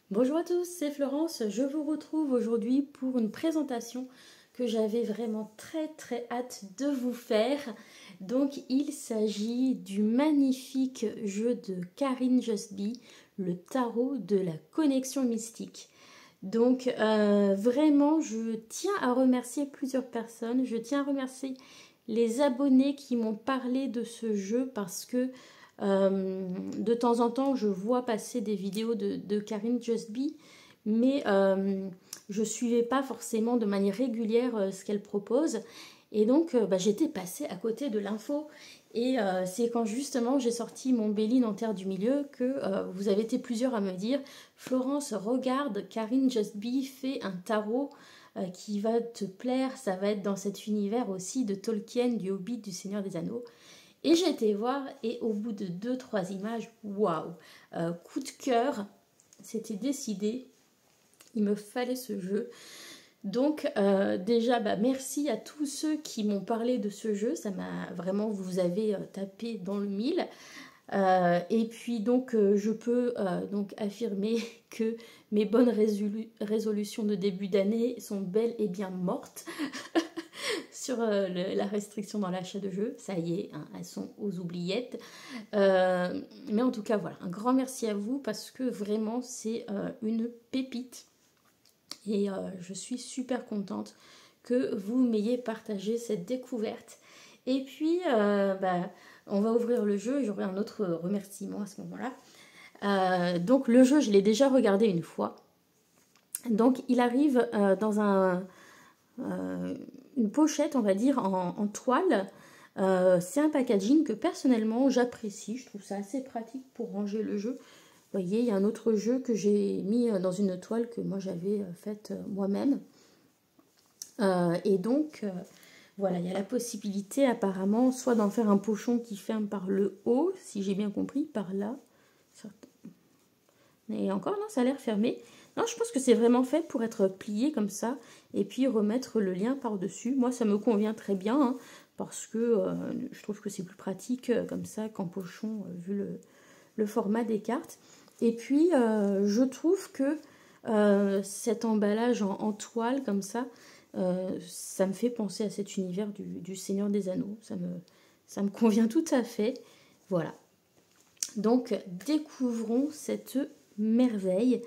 Bonjour à tous, c'est Florence. Je vous retrouve aujourd'hui pour une présentation que j'avais vraiment très hâte de vous faire. Donc il s'agit du magnifique jeu de Karine Justby, le tarot de la connexion mystique. Donc vraiment, je tiens à remercier plusieurs personnes. Je tiens à remercier les abonnés qui m'ont parlé de ce jeu parce que de temps en temps, je vois passer des vidéos de Karine Justby, mais je ne suivais pas forcément de manière régulière ce qu'elle propose. Et donc, j'étais passée à côté de l'info. Et c'est quand justement j'ai sorti mon Béline en terre du milieu que vous avez été plusieurs à me dire « Florence, regarde, Karine Justby fait un tarot qui va te plaire. Ça va être dans cet univers aussi de Tolkien, du Hobbit, du Seigneur des Anneaux. » Et j'ai été voir et au bout de 2-3 images, waouh, coup de cœur, c'était décidé, il me fallait ce jeu. Donc déjà, merci à tous ceux qui m'ont parlé de ce jeu, ça m'a vraiment, vous avez tapé dans le mille. Et puis donc je peux donc affirmer que mes bonnes résolutions de début d'année sont bel et bien mortes. Sur la restriction dans l'achat de jeux, ça y est, hein, elles sont aux oubliettes. Mais en tout cas, voilà, un grand merci à vous parce que vraiment, c'est une pépite. Et je suis super contente que vous m'ayez partagé cette découverte. Et puis, on va ouvrir le jeu et j'aurai un autre remerciement à ce moment-là. Donc, le jeu, je l'ai déjà regardé une fois. Donc, il arrive dans une pochette, on va dire, en toile. C'est un packaging que personnellement j'apprécie. Je trouve ça assez pratique pour ranger le jeu. Vous voyez, il y a un autre jeu que j'ai mis dans une toile que moi j'avais faite moi-même. Et donc, voilà, il y a la possibilité apparemment soit d'en faire un pochon qui ferme par le haut, si j'ai bien compris, par là. Et encore, non, ça a l'air fermé. Non, je pense que c'est vraiment fait pour être plié comme ça et puis remettre le lien par-dessus. Moi, ça me convient très bien hein, parce que je trouve que c'est plus pratique comme ça qu'en pochon vu le format des cartes. Et puis, je trouve que cet emballage en toile comme ça me fait penser à cet univers du Seigneur des Anneaux. Ça me convient tout à fait. Voilà. Donc, découvrons cette merveille.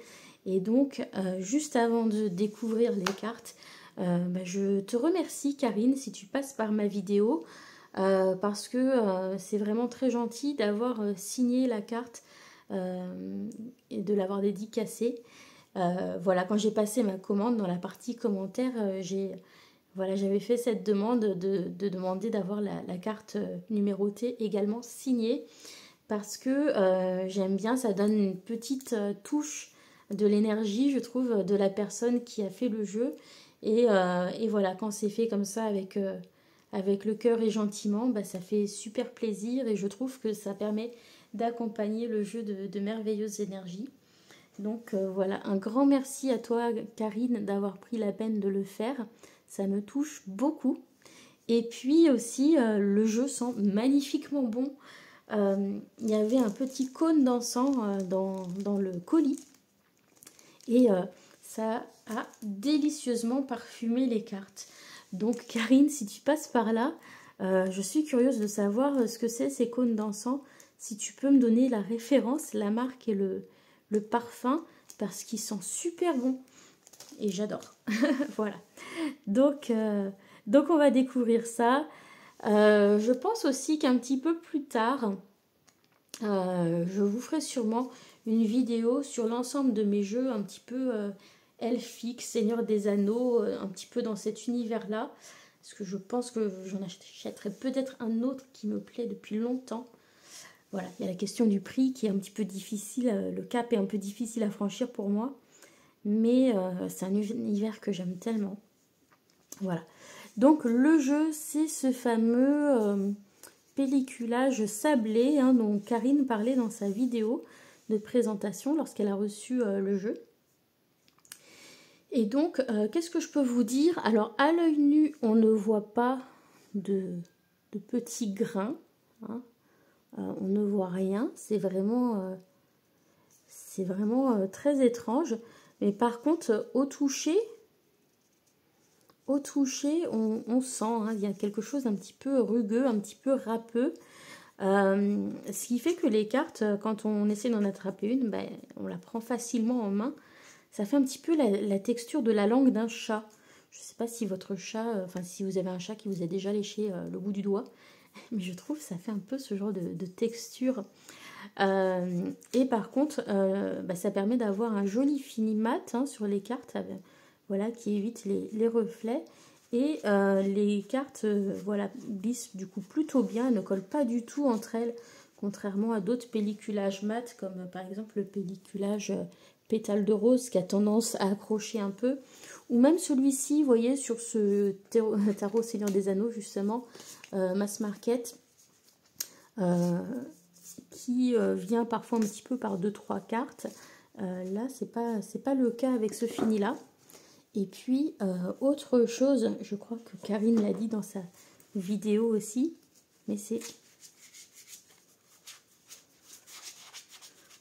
Et donc, juste avant de découvrir les cartes, je te remercie Karine si tu passes par ma vidéo parce que c'est vraiment très gentil d'avoir signé la carte et de l'avoir dédicacée. Voilà, quand j'ai passé ma commande dans la partie commentaires, j'avais fait cette demande de demander d'avoir la carte numérotée également signée parce que j'aime bien, ça donne une petite touche de l'énergie, je trouve, de la personne qui a fait le jeu. Et voilà, quand c'est fait comme ça avec le cœur et gentiment, ça fait super plaisir et je trouve que ça permet d'accompagner le jeu de merveilleuses énergies. Donc voilà, un grand merci à toi Karine d'avoir pris la peine de le faire, ça me touche beaucoup. Et puis aussi, le jeu sent magnifiquement bon. Il y avait un petit cône d'encens dans le colis et ça a délicieusement parfumé les cartes. Donc Karine, si tu passes par là, je suis curieuse de savoir ce que c'est ces cônes d'encens. Si tu peux me donner la référence, la marque et le parfum, parce qu'ils sont super bons. Et j'adore. Voilà. Donc on va découvrir ça. Je pense aussi qu'un petit peu plus tard, je vous ferai sûrement une vidéo sur l'ensemble de mes jeux un petit peu elfiques, Seigneur des Anneaux, un petit peu dans cet univers-là. Parce que je pense que j'en achèterai peut-être un autre qui me plaît depuis longtemps. Voilà, il y a la question du prix qui est un petit peu difficile, le cap est un peu difficile à franchir pour moi. Mais c'est un univers que j'aime tellement. Voilà. Donc le jeu, c'est ce fameux pelliculage sablé hein, dont Karine parlait dans sa vidéo de présentation lorsqu'elle a reçu le jeu. Et donc, qu'est-ce que je peux vous dire? Alors, à l'œil nu, on ne voit pas de petits grains. Hein. On ne voit rien. C'est vraiment... C'est vraiment très étrange. Mais par contre, au toucher, on sent, hein, il y a quelque chose d'un petit peu rugueux, un petit peu râpeux. Ce qui fait que les cartes, quand on essaie d'en attraper une, ben, on la prend facilement en main. Ça fait un petit peu la texture de la langue d'un chat. Je ne sais pas si votre chat, enfin si vous avez un chat qui vous a déjà léché le bout du doigt, mais je trouve que ça fait un peu ce genre de texture. Et par contre, bah, ça permet d'avoir un joli fini mat hein, sur les cartes, voilà, qui évite les reflets. Et les cartes voilà, glissent du coup plutôt bien, elles ne collent pas du tout entre elles, contrairement à d'autres pelliculages mat, comme par exemple le pelliculage pétale de rose qui a tendance à accrocher un peu. Ou même celui-ci, vous voyez, sur ce tarot Seigneur des Anneaux, justement, Mass Market, qui vient parfois un petit peu par 2-3 cartes. Là, c'est pas le cas avec ce fini-là. Et puis, autre chose, je crois que Karine l'a dit dans sa vidéo aussi, mais c'est...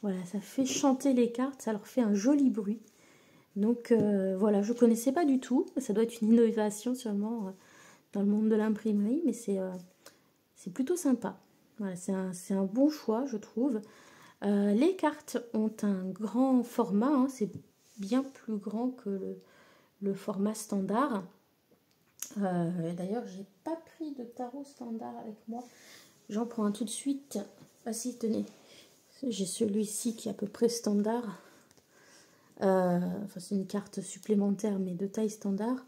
Voilà, ça fait chanter les cartes, ça leur fait un joli bruit. Donc, voilà, je ne connaissais pas du tout. Ça doit être une innovation sûrement dans le monde de l'imprimerie, mais c'est plutôt sympa. Voilà, c'est un bon choix, je trouve. Les cartes ont un grand format, hein, c'est bien plus grand que le format standard. D'ailleurs, j'ai pas pris de tarot standard avec moi. J'en prends un tout de suite. Ah si, tenez. J'ai celui-ci qui est à peu près standard. Enfin, c'est une carte supplémentaire, mais de taille standard.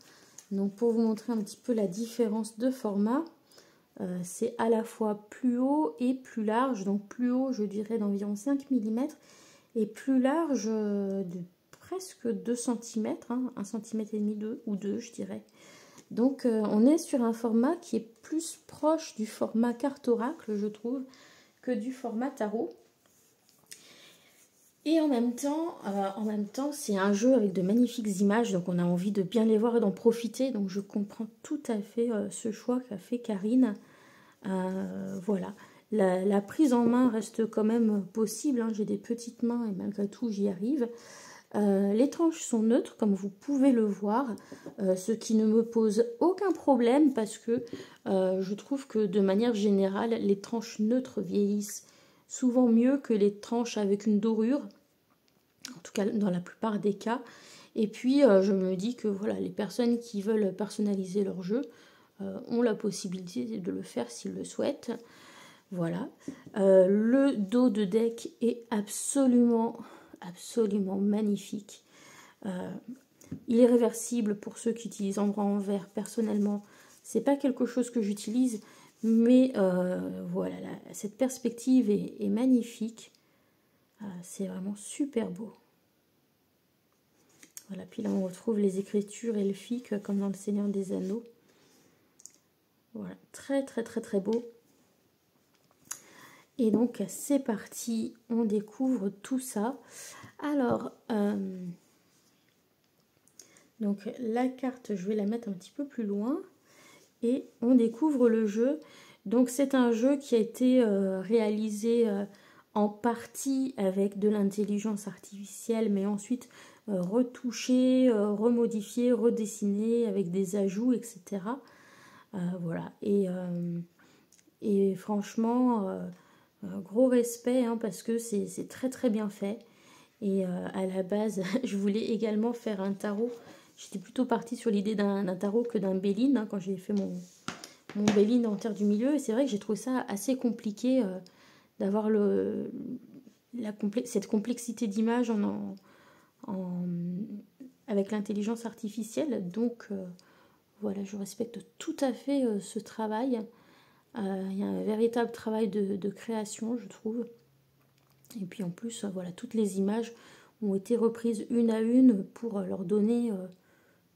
Donc, pour vous montrer un petit peu la différence de format, c'est à la fois plus haut et plus large. Donc, plus haut, je dirais, d'environ 5 mm et plus large de presque 2 cm, hein, 1,5 cm ou 2, je dirais. Donc, on est sur un format qui est plus proche du format carte oracle, je trouve, que du format tarot. Et en même temps, c'est un jeu avec de magnifiques images, donc on a envie de bien les voir et d'en profiter. Donc, je comprends tout à fait ce choix qu'a fait Karine. Voilà. La prise en main reste quand même possible, hein. J'ai des petites mains et malgré tout, j'y arrive. Les tranches sont neutres, comme vous pouvez le voir, ce qui ne me pose aucun problème parce que je trouve que de manière générale, les tranches neutres vieillissent souvent mieux que les tranches avec une dorure, en tout cas dans la plupart des cas. Et puis, je me dis que voilà, les personnes qui veulent personnaliser leur jeu ont la possibilité de le faire s'ils le souhaitent. Voilà. Le dos de deck est absolument magnifique. Il est réversible pour ceux qui utilisent en bras en verre. Personnellement, c'est pas quelque chose que j'utilise, mais voilà, cette perspective est magnifique. C'est vraiment super beau. Voilà, puis là on retrouve les écritures elfiques comme dans le Seigneur des Anneaux. Voilà, très beau. Et donc c'est parti, on découvre tout ça. Alors, donc la carte, je vais la mettre un petit peu plus loin. Et on découvre le jeu. Donc c'est un jeu qui a été réalisé en partie avec de l'intelligence artificielle, mais ensuite retouché, remodifié, redessiné avec des ajouts, etc. Voilà. Et franchement, gros respect hein, parce que c'est très bien fait. Et à la base, je voulais également faire un tarot. J'étais plutôt partie sur l'idée d'un tarot que d'un Béline hein, quand j'ai fait mon Béline en terre du milieu. Et c'est vrai que j'ai trouvé ça assez compliqué d'avoir cette complexité d'image avec l'intelligence artificielle. Donc voilà, je respecte tout à fait ce travail. Il y a un véritable travail de création, je trouve. Et puis en plus, voilà, toutes les images ont été reprises une à une pour leur donner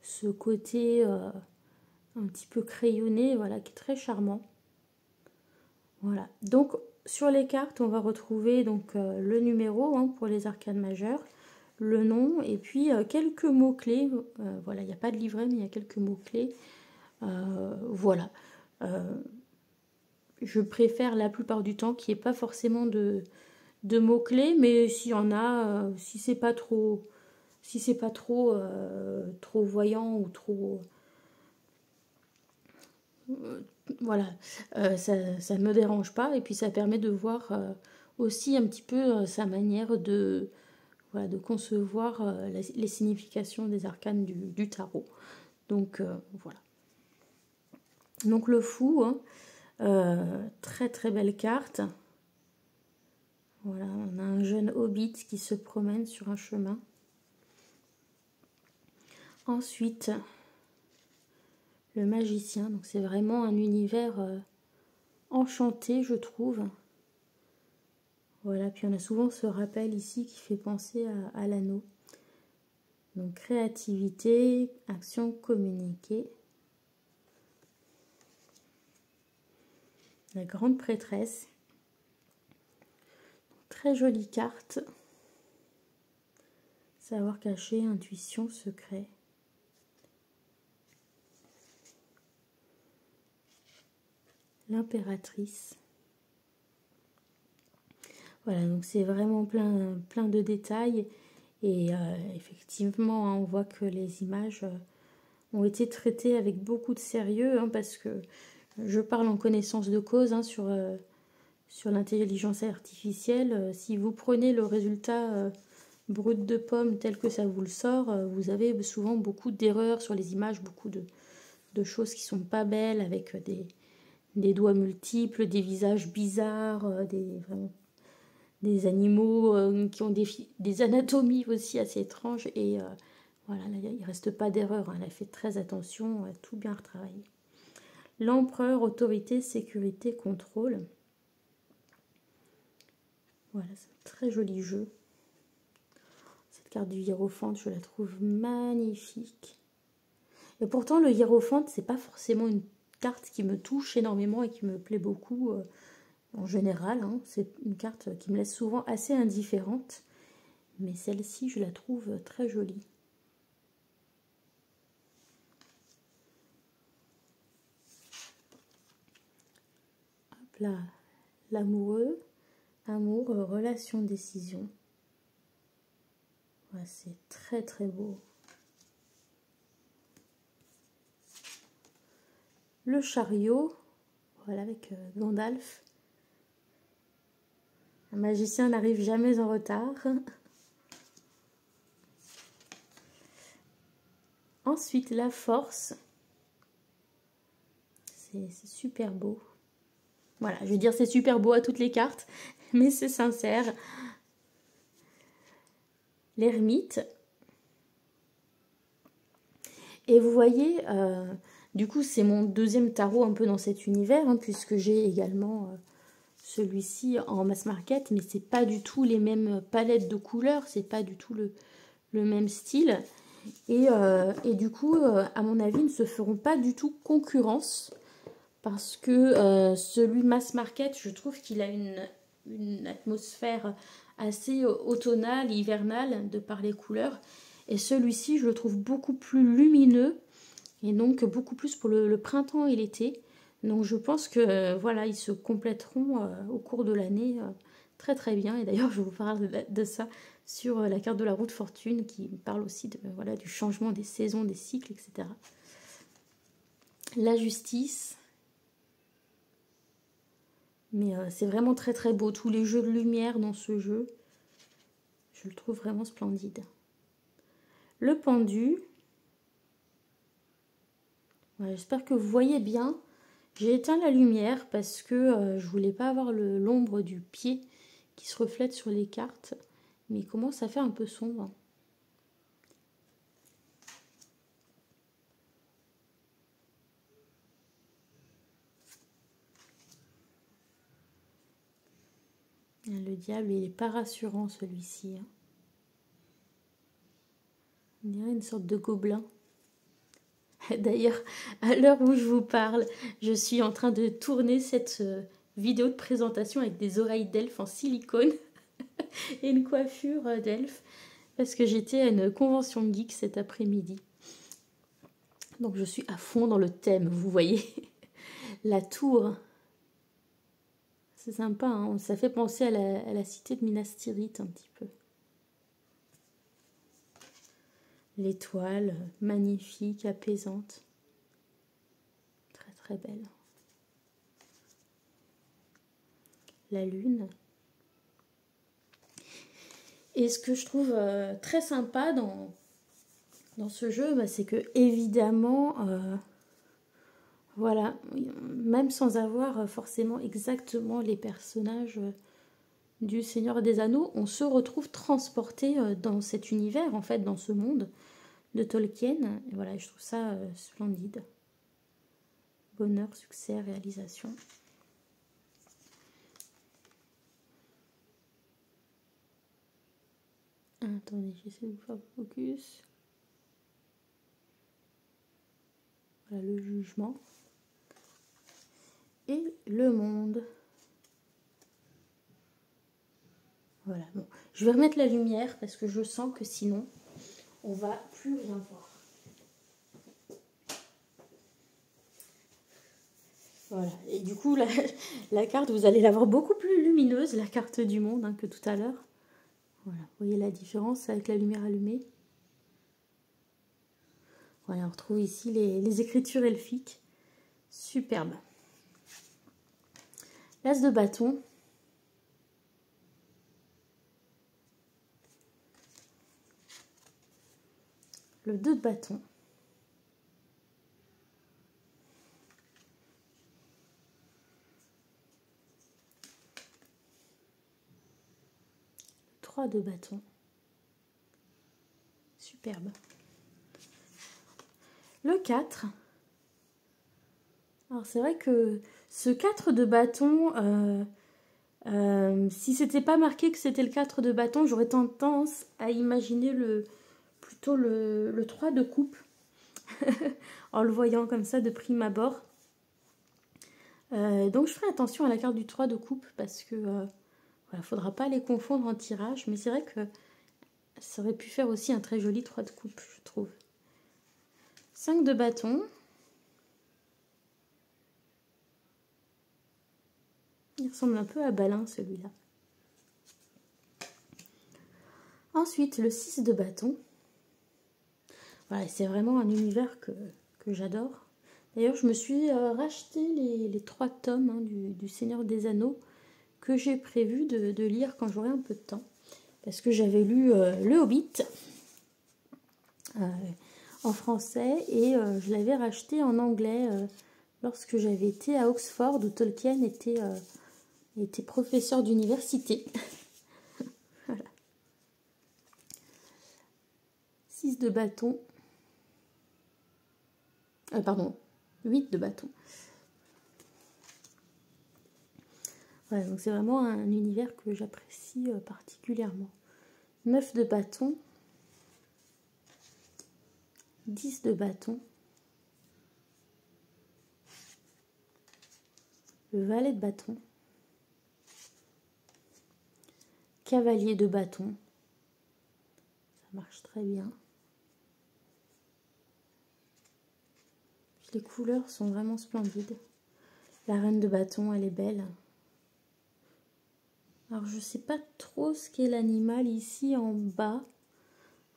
ce côté un petit peu crayonné, voilà, qui est très charmant. Voilà. Donc sur les cartes, on va retrouver donc le numéro hein, pour les arcanes majeures, le nom et puis quelques mots clés. Voilà, il n'y a pas de livret, mais il y a quelques mots clés. Voilà. Je préfère la plupart du temps qu'il n'y ait pas forcément de de mots-clés, mais s'il y en a, si c'est pas trop, trop voyant ou trop, voilà, ça ne me dérange pas. Et puis ça permet de voir aussi un petit peu sa manière de, voilà, de concevoir les significations des arcanes du tarot. Donc voilà. Donc le fou, hein, très très belle carte. Voilà, on a un jeune hobbit qui se promène sur un chemin. Ensuite, le magicien. Donc c'est vraiment un univers enchanté, je trouve. Voilà, puis on a souvent ce rappel ici qui fait penser à l'anneau. Donc créativité, action, communiquer. La grande prêtresse. Très jolie carte. Savoir cacher, intuition, secret. L'impératrice. Voilà, donc c'est vraiment plein de détails. Et effectivement, hein, on voit que les images ont été traitées avec beaucoup de sérieux, hein, parce que je parle en connaissance de cause, hein, sur l'intelligence artificielle. Si vous prenez le résultat brut de pomme tel que ça vous le sort, vous avez souvent beaucoup d'erreurs sur les images, beaucoup de choses qui sont pas belles, avec des doigts multiples, des visages bizarres, des animaux qui ont des anatomies aussi assez étranges. Et voilà, là, il ne reste pas d'erreur, hein. Elle a fait très attention, elle a tout bien retravaillé. L'empereur, autorité, sécurité, contrôle. Voilà, c'est un très joli jeu. Cette carte du hiérophante, je la trouve magnifique. Et pourtant, le hiérophante, c'est pas forcément une carte qui me touche énormément et qui me plaît beaucoup en général. Hein. C'est une carte qui me laisse souvent assez indifférente. Mais celle-ci, je la trouve très jolie. Hop là, l'amoureux, amour, relation, décision. Ouais, c'est très très beau. Le chariot, voilà, avec Gandalf. Un magicien n'arrive jamais en retard. Ensuite, la force. C'est super beau. Voilà, je vais dire c'est super beau à toutes les cartes, mais c'est sincère. L'ermite. Et vous voyez, du coup, c'est mon deuxième tarot un peu dans cet univers, hein, puisque j'ai également celui-ci en mass market, mais c'est pas du tout les mêmes palettes de couleurs, c'est pas du tout le même style. Et du coup, à mon avis, ils ne se feront pas du tout concurrence, parce que celui mass market, je trouve qu'il a une atmosphère assez automnale, hivernale, de par les couleurs. Et celui-ci, je le trouve beaucoup plus lumineux, et donc beaucoup plus pour le printemps et l'été. Donc je pense que voilà, ils se compléteront au cours de l'année très très bien. Et d'ailleurs, je vous parle de ça sur la carte de la roue de fortune, qui parle aussi voilà, du changement des saisons, des cycles, etc. La justice. Mais c'est vraiment très très beau. Tous les jeux de lumière dans ce jeu, je le trouve vraiment splendide. Le pendu. Ouais, j'espère que vous voyez bien. J'ai éteint la lumière parce que je voulais pas avoir l'ombre du pied qui se reflète sur les cartes. Mais il commence à faire un peu sombre. Le diable, il n'est pas rassurant celui-ci. Hein. On dirait une sorte de gobelin. D'ailleurs, à l'heure où je vous parle, je suis en train de tourner cette vidéo de présentation avec des oreilles d'elfe en silicone et une coiffure d'elfe, parce que j'étais à une convention geek cet après-midi. Donc je suis à fond dans le thème, vous voyez. La tour, C'est sympa, hein, ça fait penser à la cité de Minas Tirith un petit peu. L'étoile, magnifique, apaisante. Très très belle. La lune. Et ce que je trouve très sympa dans ce jeu, bah, c'est que évidemment, voilà, même sans avoir forcément exactement les personnages du Seigneur des Anneaux, on se retrouve transporté dans cet univers, en fait, dans ce monde de Tolkien. Et voilà, je trouve ça splendide. Bonheur, succès, réalisation. Attendez, j'essaie de faire focus. Voilà le jugement. Et le monde. Voilà, bon. Je vais remettre la lumière parce que je sens que sinon, on va plus rien voir. Voilà, et du coup, la carte, vous allez la voir beaucoup plus lumineuse, la carte du monde, hein, que tout à l'heure. Voilà, vous voyez la différence avec la lumière allumée. Voilà, on retrouve ici les écritures elfiques. Superbe. L'as de bâton. Le 2 de bâton. Le 3 de bâton. Superbe. Le 4. Alors c'est vrai que ce 4 de bâton, si c'était pas marqué que c'était le 4 de bâton, j'aurais tendance à imaginer plutôt le 3 de coupe. En le voyant comme ça de prime abord. Donc je ferai attention à la carte du 3 de coupe parce que voilà, faudra pas les confondre en tirage. Mais c'est vrai que ça aurait pu faire aussi un très joli 3 de coupe, je trouve. 5 de bâton. Il ressemble un peu à Balin celui-là. Ensuite, le 6 de bâton. Voilà, c'est vraiment un univers que j'adore. D'ailleurs, je me suis racheté les 3 tomes hein, du Seigneur des Anneaux que j'ai prévu de lire quand j'aurai un peu de temps. Parce que j'avais lu Le Hobbit en français et je l'avais racheté en anglais lorsque j'avais été à Oxford où Tolkien était professeur d'université. Voilà. 6 de bâton. Pardon, 8 de bâton. Voilà, donc c'est vraiment un univers que j'apprécie particulièrement. 9 de bâton. 10 de bâton. Le valet de bâton. Cavalier de bâton. Ça marche très bien. Les couleurs sont vraiment splendides. La reine de bâton, elle est belle. Alors, je ne sais pas trop ce qu'est l'animal ici en bas.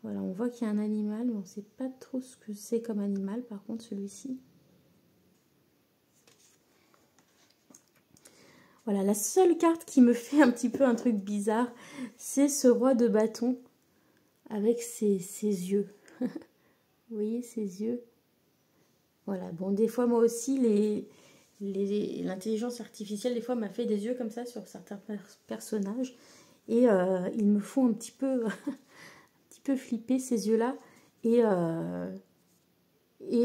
Voilà, on voit qu'il y a un animal, mais on ne sait pas trop ce que c'est comme animal, par contre, celui-ci. Voilà, la seule carte qui me fait un petit peu un truc bizarre, c'est ce roi de bâton avec ses yeux. Vous voyez, ses yeux. Voilà, bon, des fois, moi aussi, l'intelligence artificielle, des fois, m'a fait des yeux comme ça sur certains personnages. Et ils me font un petit peu flipper, ces yeux-là. Et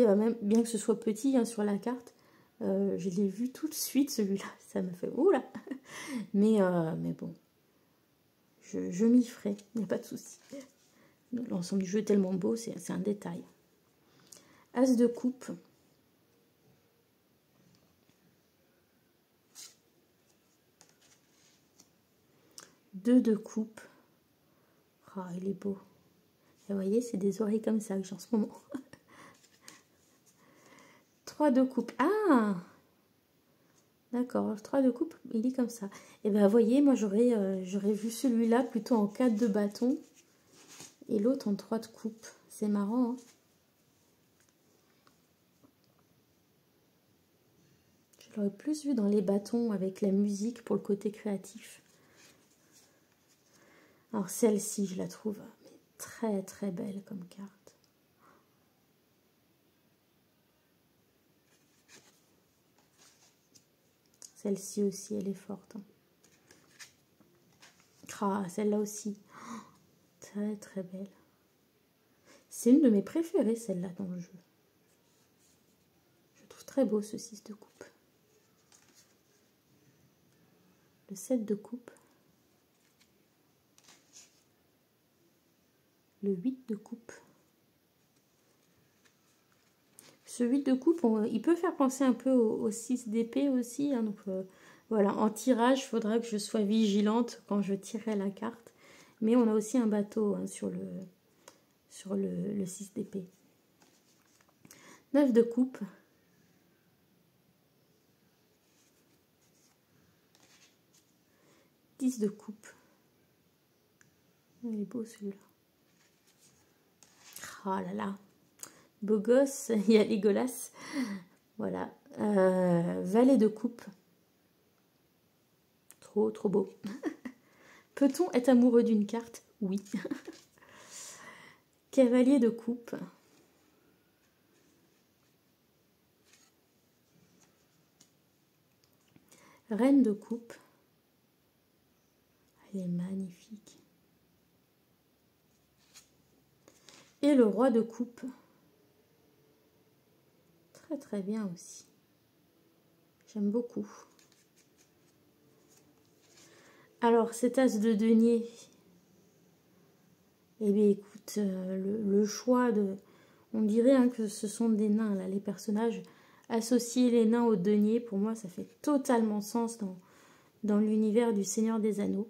même, bien que ce soit petit hein, sur la carte, je l'ai vu tout de suite, celui-là. Ça m'a fait, oula. Mais bon, je m'y ferai, il n'y a pas de souci. L'ensemble du jeu est tellement beau, c'est un détail. As de coupe. Deux de coupe. Oh, il est beau. Et vous voyez, c'est des oreilles comme ça que j'ai en ce moment. 3 de coupe. Ah! D'accord, le 3 de coupe, il est comme ça. Et bien, vous voyez, moi, j'aurais vu celui-là plutôt en 4 de bâton et l'autre en 3 de coupe. C'est marrant, hein? Je l'aurais plus vu dans les bâtons avec la musique pour le côté créatif. Alors, celle-ci, je la trouve très, très belle comme carte. Celle-ci aussi, elle est forte, hein. Ah, celle-là aussi. Oh, très, très belle. C'est une de mes préférées, celle-là, dans le jeu. Je trouve très beau ce 6 de coupe. Le 7 de coupe. Le 8 de coupe. Ce 8 de coupe, il peut faire penser un peu au 6 d'épée aussi, hein, donc voilà, en tirage, il faudra que je sois vigilante quand je tirerai la carte. Mais on a aussi un bateau, hein, sur le 6 d'épée. 9 de coupe. De coupe. Il est beau celui-là. Oh là là. Beau gosse, il y a Légolas. Voilà. Valet de coupe. Trop, trop beau. Peut-on être amoureux d'une carte? Oui. Cavalier de coupe. Reine de coupe. Elle est magnifique. Et le roi de coupe. Très très bien aussi. J'aime beaucoup. Alors cet as de denier. Eh bien écoute, le choix de... On dirait, hein, que ce sont des nains là, les personnages. Associer les nains au denier, pour moi ça fait totalement sens dans l'univers du Seigneur des Anneaux.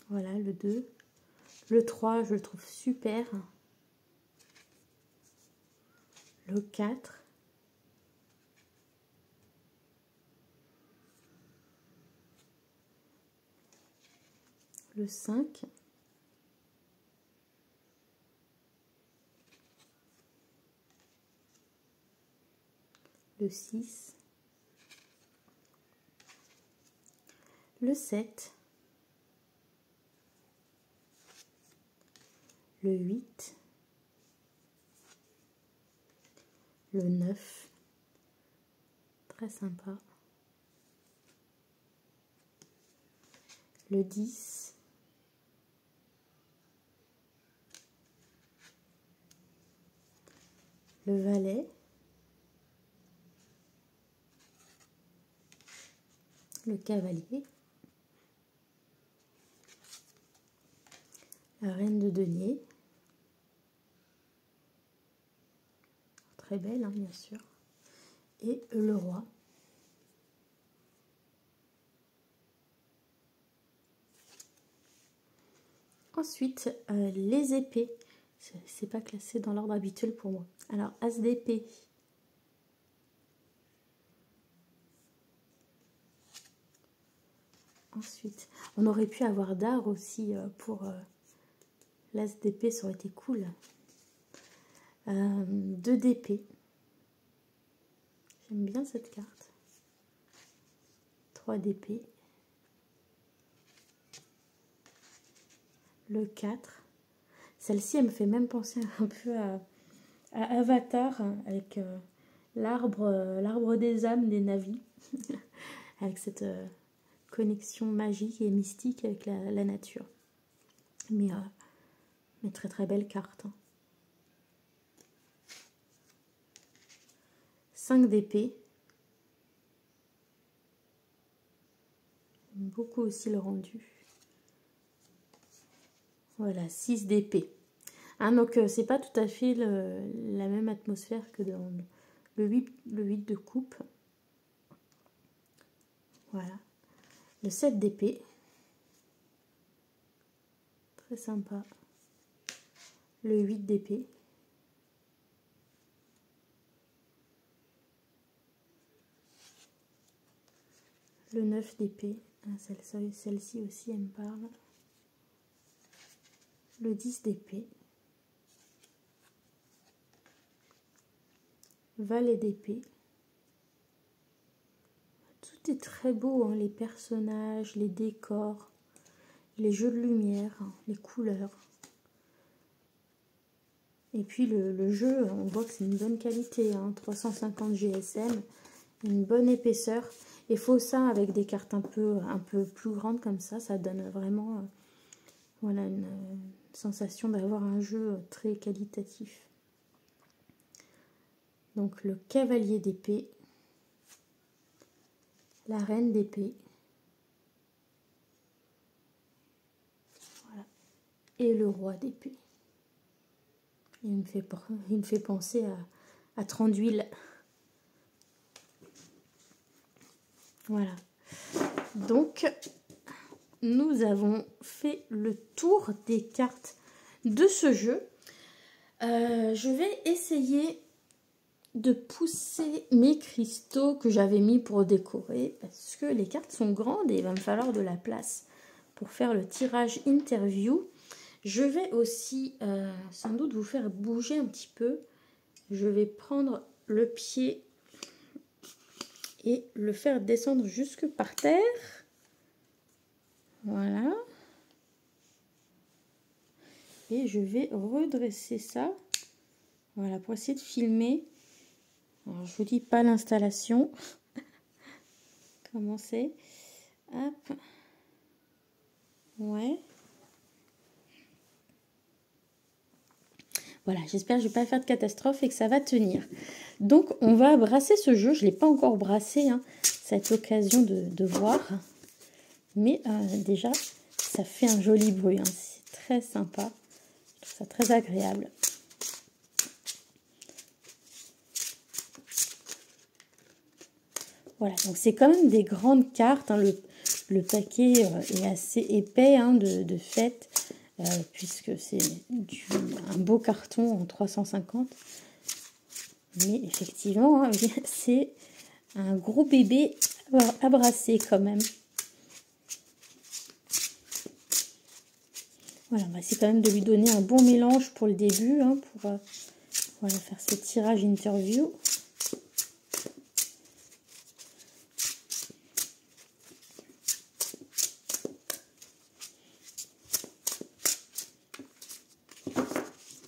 Voilà, le 2. Le 3, je le trouve super. Le 4. Le 5. Le 6. Le 7. Le 8. Le 9. Très sympa. Le 10. Le valet. Le cavalier. La reine de denier. Très belle, hein, bien sûr. Et le roi. Ensuite, les épées. C'est pas classé dans l'ordre habituel pour moi. Alors, as d'épée. Ensuite, on aurait pu avoir d'art aussi pour l'as d'épée, ça aurait été cool. 2 d'épée. J'aime bien cette carte. 3 d'épée. Le 4. Celle-ci, elle me fait même penser un peu à Avatar, hein, avec l'arbre des âmes des Na'vi. Avec cette connexion magique et mystique avec la nature. Mais très très belle carte, hein. 5 d'épée. J'aime beaucoup aussi le rendu. Voilà, 6 d'épée. Hein, donc, c'est pas tout à fait la même atmosphère que dans le 8 de coupe. Voilà. Le 7 d'épée. Très sympa. le 8 d'épée, le 9 d'épée, ah, celle-ci aussi elle me parle, le 10 d'épée, valet d'épée. Tout est très beau, hein, les personnages, les décors, les jeux de lumière, hein, les couleurs. Et puis le jeu, on voit que c'est une bonne qualité, hein, 350 GSM, une bonne épaisseur. Il faut ça avec des cartes un peu plus grandes comme ça donne vraiment voilà, une sensation d'avoir un jeu très qualitatif. Donc le cavalier d'épée, la reine d'épée, voilà, et le roi d'épée. Il me fait penser à Tranduil. Voilà. Donc, nous avons fait le tour des cartes de ce jeu. Je vais essayer de pousser mes cristaux que j'avais mis pour décorer parce que les cartes sont grandes et il va me falloir de la place pour faire le tirage interview. Je vais aussi sans doute vous faire bouger un petit peu. Je vais prendre le pied et le faire descendre jusque par terre. Voilà. Et je vais redresser ça. Voilà, pour essayer de filmer. Alors, je vous dis pas l'installation. Comment c'est? Hop. Ouais. Voilà, j'espère que je ne vais pas faire de catastrophe et que ça va tenir. Donc, on va brasser ce jeu. Je ne l'ai pas encore brassé, hein. Ça va être l'occasion de voir. Mais déjà, ça fait un joli bruit, hein. C'est très sympa. Je trouve ça très agréable. Voilà, donc c'est quand même des grandes cartes, hein. Le paquet est assez épais, hein, de fait. Puisque c'est un beau carton en 350. Mais effectivement, hein, c'est un gros bébé à brasser quand même. Voilà, on va essayer quand même de lui donner un bon mélange pour le début, hein, pour voilà, faire ce tirage interview.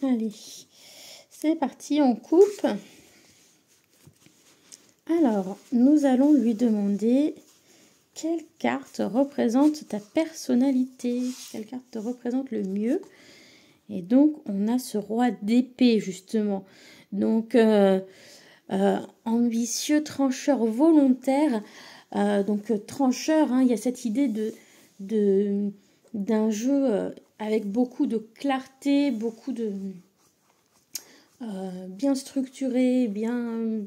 Allez, c'est parti, on coupe. Alors, nous allons lui demander quelle carte représente ta personnalité, quelle carte te représente le mieux. Et donc, on a ce roi d'épée, justement. Donc, ambitieux, trancheur, volontaire. Donc, trancheur, hein, il y a cette idée d'un jeu avec beaucoup de clarté, beaucoup de bien structuré, bien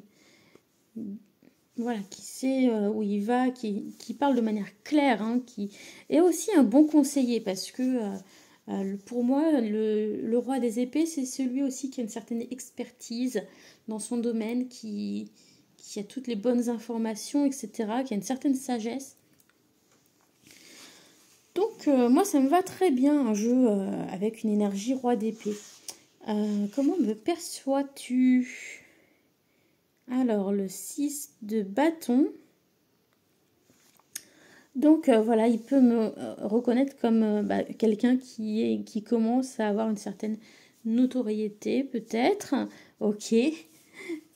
voilà, qui sait où il va, qui parle de manière claire, hein, qui est aussi un bon conseiller parce que pour moi le roi des épées c'est celui aussi qui a une certaine expertise dans son domaine, qui a toutes les bonnes informations, etc., qui a une certaine sagesse. Donc, moi, ça me va très bien, un jeu avec une énergie roi d'épée. Comment me perçois-tu? Alors, le 6 de bâton. Donc, voilà, il peut me reconnaître comme quelqu'un qui commence à avoir une certaine notoriété, peut-être. Ok.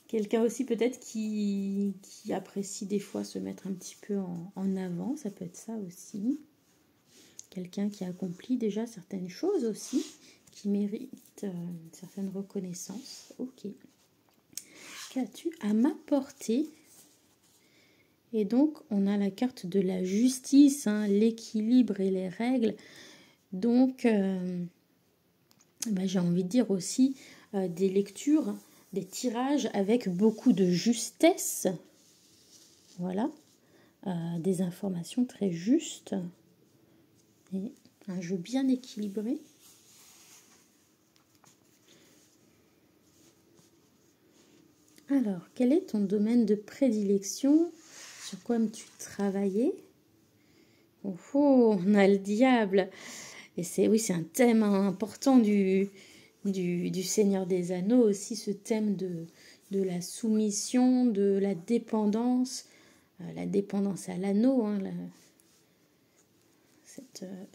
Quelqu'un aussi, peut-être, qui apprécie des fois se mettre un petit peu en avant. Ça peut être ça aussi. Quelqu'un qui accomplit déjà certaines choses aussi, qui mérite une certaine reconnaissance. Ok. Qu'as-tu à m'apporter? Et donc, on a la carte de la justice, hein, l'équilibre et les règles. Donc, j'ai envie de dire aussi des lectures, des tirages avec beaucoup de justesse. Voilà. Des informations très justes. Et un jeu bien équilibré. Alors, quel est ton domaine de prédilection? Sur quoi aimes-tu travailler? Oh, oh, on a le diable. Et oui, c'est un thème important du Seigneur des Anneaux aussi, ce thème de la soumission, de la dépendance à l'anneau, hein,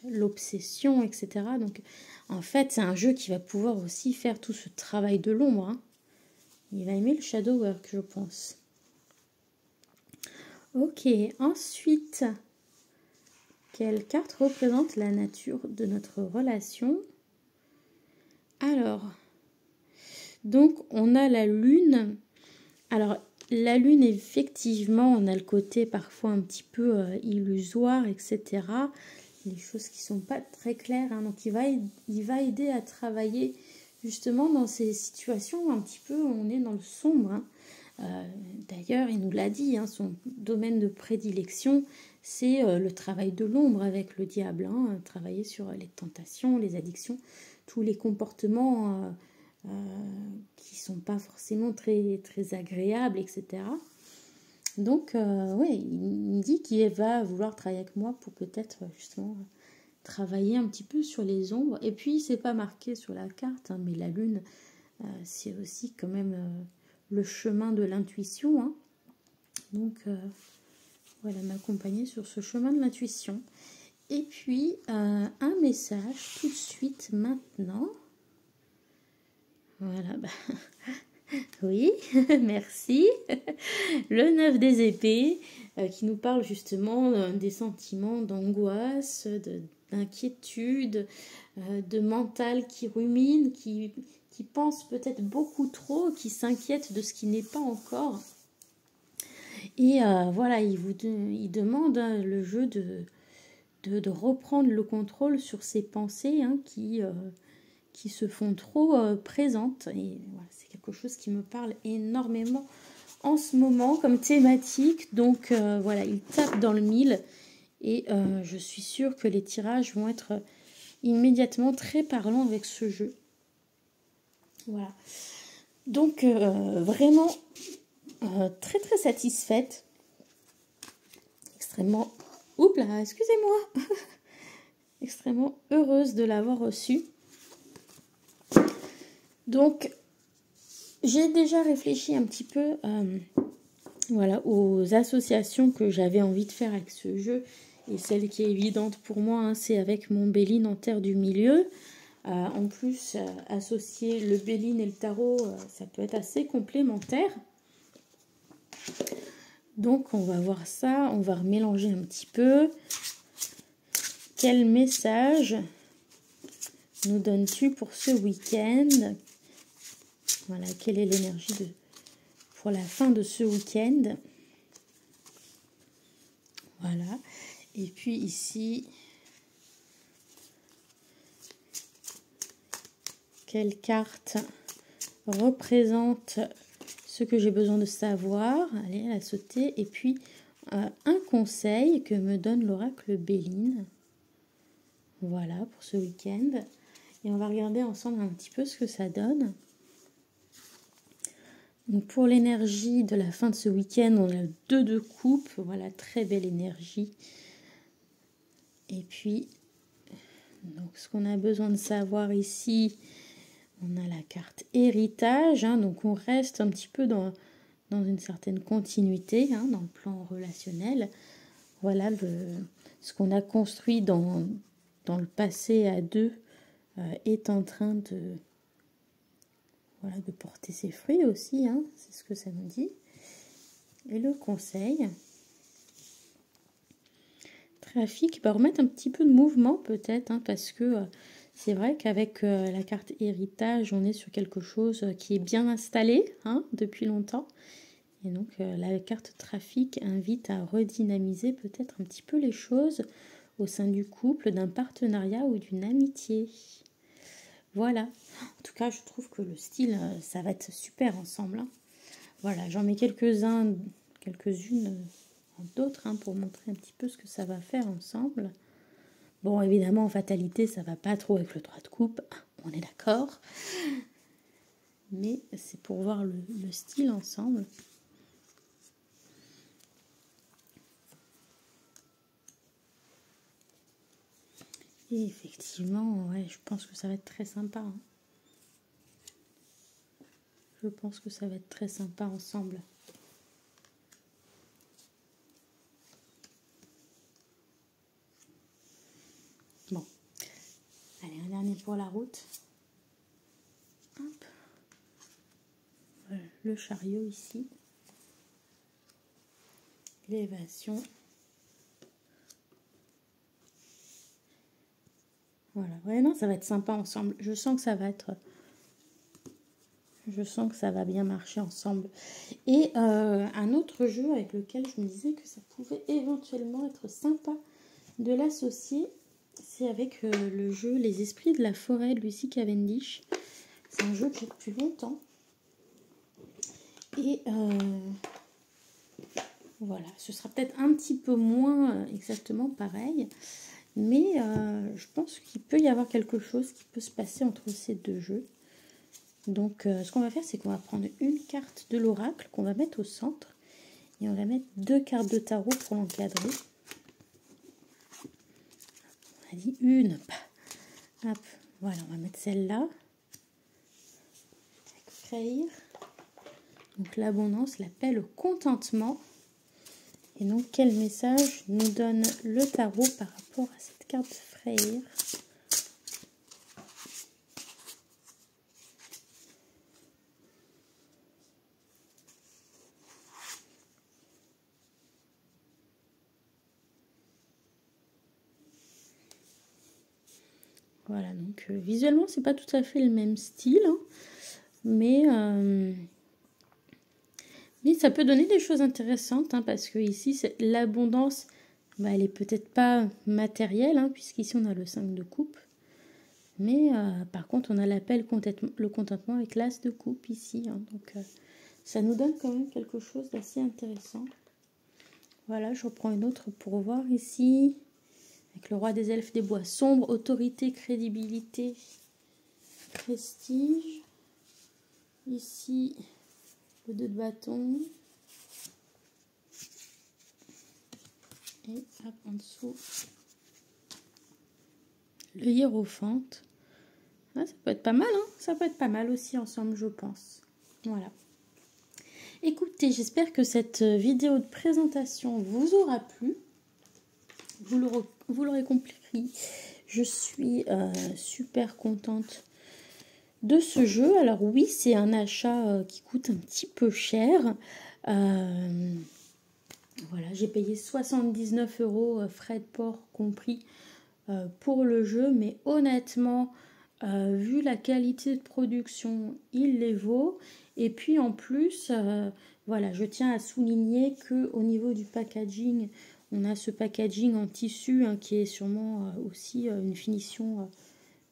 l'obsession, etc. Donc, en fait, c'est un jeu qui va pouvoir aussi faire tout ce travail de l'ombre, hein. Il va aimer le shadow work, je pense. Ok, ensuite, quelle carte représente la nature de notre relation? Alors, donc on a la lune. Alors, la lune, effectivement, on a le côté parfois un petit peu illusoire, etc. Les choses qui sont pas très claires, hein. Donc, il va aider à travailler justement dans ces situations un petit peu où on est dans le sombre, hein. D'ailleurs, il nous l'a dit, hein, son domaine de prédilection, c'est le travail de l'ombre avec le diable, hein, travailler sur les tentations, les addictions, tous les comportements qui ne sont pas forcément très, très agréables, etc. Donc, ouais, il me dit qu'il va vouloir travailler avec moi pour peut-être justement travailler un petit peu sur les ombres. Et puis, c'est pas marqué sur la carte, hein, mais la lune, c'est aussi quand même le chemin de l'intuition, hein. Donc, voilà, m'accompagner sur ce chemin de l'intuition. Et puis, un message tout de suite maintenant. Voilà, bah, oui, merci. Le 9 des épées, qui nous parle justement des sentiments d'angoisse, d'inquiétude, de mental qui rumine, qui pense peut-être beaucoup trop, qui s'inquiète de ce qui n'est pas encore. Et voilà, il demande, hein, le jeu de reprendre le contrôle sur ses pensées, hein, qui se font trop présentes. Et voilà, c'est quelque chose qui me parle énormément en ce moment comme thématique. Donc voilà, il tape dans le mille et je suis sûre que les tirages vont être immédiatement très parlants avec ce jeu. Voilà. Donc vraiment très très satisfaite. Extrêmement... Oups là, excusez-moi. Extrêmement heureuse de l'avoir reçu. Donc, j'ai déjà réfléchi un petit peu voilà, aux associations que j'avais envie de faire avec ce jeu. Et celle qui est évidente pour moi, hein, c'est avec mon Béline en terre du milieu. En plus, associer le Béline et le tarot, ça peut être assez complémentaire. Donc, on va voir ça. On va remélanger un petit peu. Quel message nous donnes-tu pour ce week-end? Voilà, quelle est l'énergie pour la fin de ce week-end? Voilà. Et puis ici, quelle carte représente ce que j'ai besoin de savoir? Allez, elle a sauté. Et puis, un conseil que me donne l'oracle Béline. Voilà, pour ce week-end. Et on va regarder ensemble un petit peu ce que ça donne. Donc pour l'énergie de la fin de ce week-end, on a le 2 de coupe. Voilà, très belle énergie. Et puis, donc ce qu'on a besoin de savoir ici, on a la carte héritage. Hein, donc on reste un petit peu dans une certaine continuité, hein, dans le plan relationnel. Voilà, ce qu'on a construit dans le passé à deux est en train de porter ses fruits aussi, hein, c'est ce que ça nous dit. Et le conseil, trafic, remettre un petit peu de mouvement peut-être, hein, parce que c'est vrai qu'avec la carte héritage, on est sur quelque chose qui est bien installé, hein, depuis longtemps. Et donc la carte trafic invite à redynamiser peut-être un petit peu les choses au sein du couple, d'un partenariat ou d'une amitié. Voilà. En tout cas, je trouve que le style, ça va être super ensemble, hein. Voilà, j'en mets quelques-unes d'autres, hein, pour montrer un petit peu ce que ça va faire ensemble. Bon, évidemment, en fatalité, ça va pas trop avec le 3 de coupe, on est d'accord. mais c'est pour voir le style ensemble. Et effectivement, ouais, je pense que ça va être très sympa. Hein. Je pense que ça va être très sympa ensemble. Bon. Allez, un dernier pour la route. Hop. Voilà, le chariot ici. L'élévation. Voilà, ouais, non, ça va être sympa ensemble. Je sens que ça va être... Je sens que ça va bien marcher ensemble. Et un autre jeu avec lequel je me disais que ça pouvait éventuellement être sympa de l'associer, c'est avec le jeu Les Esprits de la Forêt de Lucy Cavendish. C'est un jeu que j'ai depuis longtemps. Et voilà, ce sera peut-être un petit peu moins exactement pareil. Mais je pense qu'il peut y avoir quelque chose qui peut se passer entre ces deux jeux. Donc ce qu'on va faire, c'est qu'on va prendre une carte de l'oracle qu'on va mettre au centre. Et on va mettre 2 cartes de tarot pour l'encadrer. On a dit une. Hop, voilà, on va mettre celle-là. Frayre. Donc l'abondance, la paix, le contentement. Et donc quel message nous donne le tarot par rapport à cette carte de Frayre? Voilà, donc visuellement, c'est pas tout à fait le même style, hein, mais ça peut donner des choses intéressantes, hein, parce que ici, l'abondance, bah, elle est peut-être pas matérielle, hein, puisqu'ici, on a le 5 de coupe. Mais par contre, on a le contentement avec l'as de coupe ici. Hein, donc, ça nous donne quand même quelque chose d'assez intéressant. Voilà, je reprends une autre pour voir ici. Avec le roi des elfes des bois sombres, autorité, crédibilité, prestige. Ici, le 2 de bâton. Et hop, en dessous, le hiérophante. Ah, ça peut être pas mal, hein. Ça peut être pas mal aussi ensemble, je pense. Voilà. Écoutez, j'espère que cette vidéo de présentation vous aura plu. Vous l'aurez compris, je suis super contente de ce jeu. Alors oui, c'est un achat qui coûte un petit peu cher. Voilà, j'ai payé 79 €, frais de port compris, pour le jeu. Mais honnêtement, vu la qualité de production, il les vaut. Et puis en plus, voilà, je tiens à souligner qu'au niveau du packaging, on a ce packaging en tissu, hein, qui est sûrement aussi une finition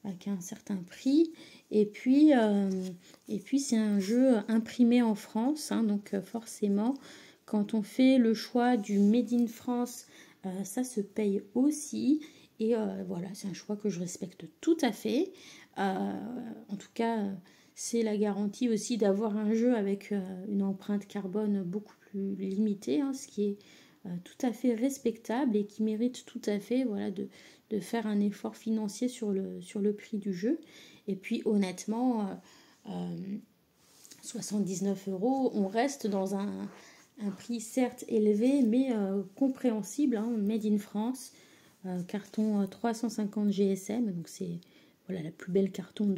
avec un certain prix. Et puis c'est un jeu imprimé en France, hein, donc forcément, quand on fait le choix du Made in France, ça se paye aussi. Et voilà, c'est un choix que je respecte tout à fait. En tout cas, c'est la garantie aussi d'avoir un jeu avec une empreinte carbone beaucoup plus limitée, hein, ce qui est tout à fait respectable et qui mérite tout à fait, voilà, de faire un effort financier sur le prix du jeu. Et puis honnêtement, 79 €, on reste dans un prix certes élevé, mais compréhensible, hein, made in France, carton 350 GSM, donc c'est voilà, la plus belle carton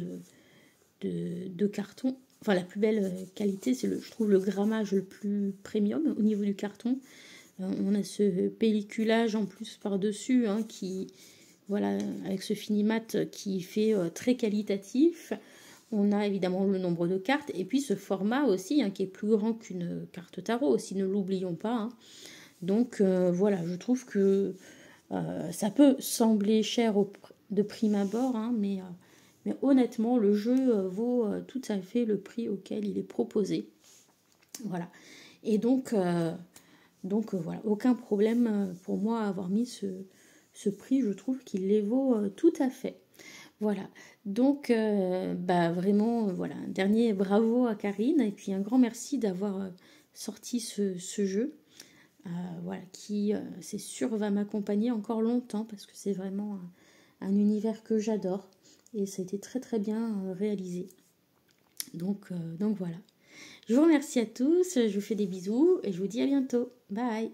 de carton, enfin la plus belle qualité, c'est je trouve le grammage le plus premium au niveau du carton. On a ce pelliculage en plus par-dessus, hein, qui, voilà, avec ce finimat qui fait très qualitatif. On a évidemment le nombre de cartes et puis ce format aussi, hein, qui est plus grand qu'une carte tarot aussi, ne l'oublions pas. Hein. Donc voilà, je trouve que ça peut sembler cher de prime abord, hein, mais honnêtement, le jeu vaut tout à fait le prix auquel il est proposé. Voilà. Et donc voilà, aucun problème pour moi à avoir mis ce prix, je trouve qu'il les vaut tout à fait. Voilà, donc bah, vraiment, voilà, un dernier bravo à Karine et puis un grand merci d'avoir sorti ce jeu, voilà, qui, c'est sûr, va m'accompagner encore longtemps parce que c'est vraiment un univers que j'adore et ça a été très très bien réalisé. Donc voilà. Je vous remercie à tous, je vous fais des bisous et je vous dis à bientôt. Bye!